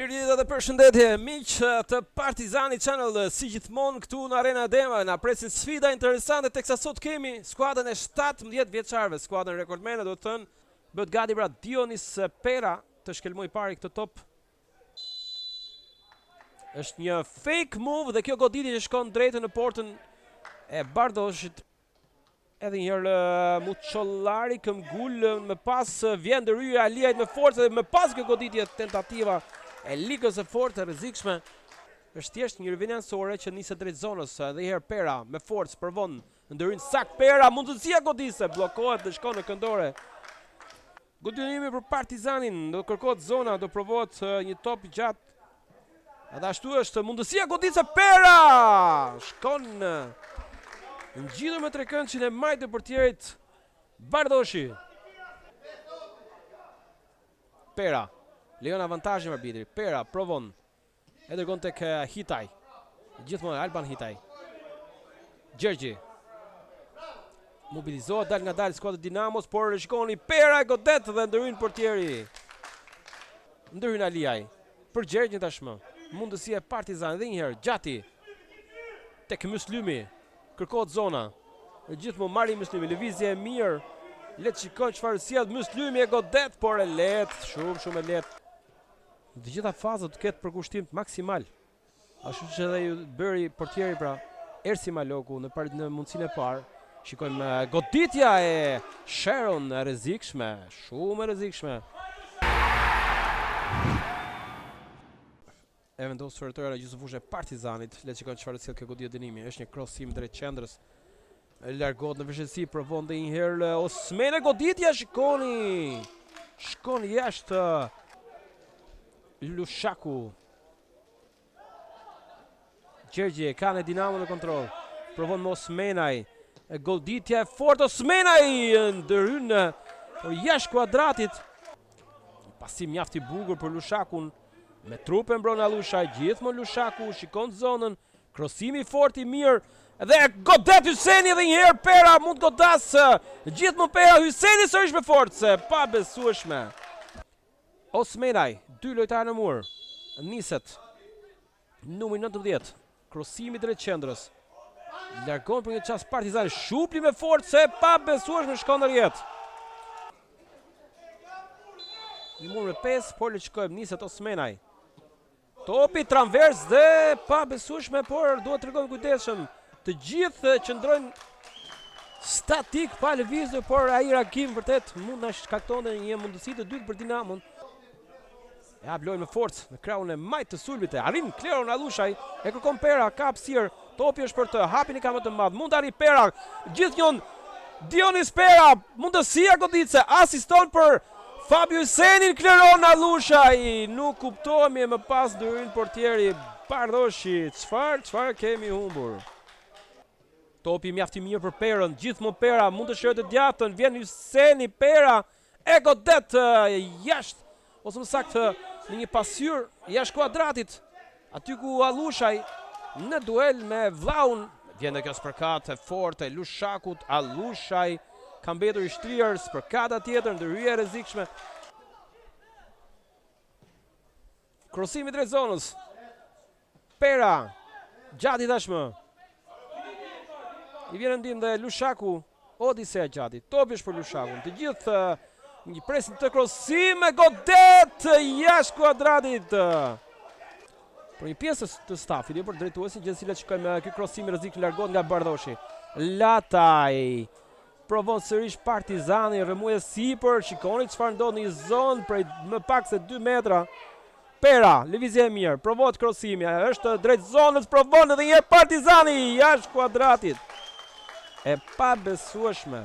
Mirëditë dhe përshëndetje, miq të Partizani Channel, si gjithmonë këtu në Arena Dema, na presin sfida interesante teksa sot kemi skuadrën e 17 vjeçarëve, skuadrën rekordmene, do të thënë, bëhet gati pra Dionis Pera të shkelmoj pari këtë top. Është një fake move dhe kjo goditje që shkon drejtë në portën e Bardoshit. Edhe njëherë Muçollari këmbgul, më pas vjen ndërhyrja e Aliajt me forcë dhe më pas kjo goditje tentativa e ligës e fortë e rrezikshme. Është thjesht një rrëvjen anësore që niset drejt zonës dhe herë Pera me forcë provon ndërhyn sakt Pera, mundësia goditse, bllokohet dhe shkon në këndore. Godinimi për Partizanin, do kërkohet zona, do provohet një top i gjatë. Edhe ashtu është mundësia goditse Pera! Shkon ngjitur me trekëndçin e majtë të portierit Bardoshi. Pera lejon avantazhin arbitri. Pera provon. E dërgon tek Hitaj. Gjithmonë Alban Hitaj. Gjergji. Mobilizohet dal nga dal skuadra Dinamos, por shikoni Pera e godet dhe ndërhyn portieri. Ndërhyn Aliaj. Për Gjergjin tashmë. Mundësia e Partizanit edhe një herë Gjati. Tek Myslymi. Kërkohet zona. Gjithmonë marri Myslymi, lëvizje e mirë. Le të shikojmë çfarë sjell Myslymi, e godet, por e lehtë, shumë e lehtë. Të gjitha fazat të ketë përkushtim maksimal. Ashtu që edhe ju bëri portieri pra Ersi Maloku në mundësinë e parë. Shikojmë goditja e Sharon e rrezikshme, shumë e rrezikshme. E vendos fërtojra gjysmëfushë e Partizanit. Le të shikojmë çfarë sjell kjo goditje dënimi. Është një crossim drejt qendrës. Largohet në vështirësi, provon edhe një herë Osmene goditja, shikoni. Shkon jashtë Lushaku. Gjergji ka në Dinamo në kontroll. Provon me Osmenaj. Goditja e fortë Osmenaj ndërhyn por jashtë kuadratit. Pasim mjaft i bukur për Lushakun. Me trupe mbron Alushaj, gjithmonë Lushaku shikon zonën. Krosimi fort i mirë. Dhe godet Hyseni edhe një herë Pera mund godas. Gjithmonë Pera, Hyseni sërish me forcë, pa besueshme. Osmenaj, dy lojtarë në mur. Niset. Numri 19. Krosimi drejt qendrës. Largon për një çast Partizani, shupli me forcë, pa besueshme shkon në rjet. Një mur me 5, por le të shikojmë, niset Osmenaj. Topi tramvers dhe pa besueshme, por duhet të tregojmë kujdesshëm. Të gjithë qëndrojnë statik pa lëvizur, por ai reagim vërtet mund na shkaktonte një mundësi të dytë për Dinamon. Ja blojnë me forcë në krahun e majtë të sulmit e arrin Kleron Alushaj, e kërkon Pera, ka hapësirë, topi është për të hapin i ka më të madh. Mund të arri Pera, gjithnjën Dionis Pera, mundësia goditse, asiston për Fabio Hysenin, Kleron Alushaj. Nuk kuptohemi më pas ndërhyn portieri Bardoshi. Çfarë kemi humbur? Topi mjaft i mirë për Perën, gjithmonë Pera mund të shërojë të djatën, vjen Hyseni, Pera e godet jashtë, ose më saktë në një pasyrë jashtë kuadratit, aty ku Alushaj në duel me vllaun, vjen kjo spërkat e fortë e Lushakut, Alushaj ka mbetur i shtrirë, spërkata tjetër, ndërhyrje e rrezikshme. Krosimi drejt zonës. Pera, Gjati tashmë. I vjen ndim dhe Lushaku, Odisea Gjati, topi është për Lushakun. Të gjithë një presin të krosim e godet jashtë kuadratit. Për një pjesë të stafit, jo për drejtuesin, gjithsesi le të shikojmë ky krosim i rrezikshëm largohet nga Bardoshi. Lataj provon sërish Partizani, rrëmuje sipër, shikoni çfarë ndodh në një zonë prej më pak se 2 metra. Pera, lëvizje e mirë, provohet krosimi, është drejt zonës, provon edhe një Partizani jashtë kuadratit. E pa besueshme.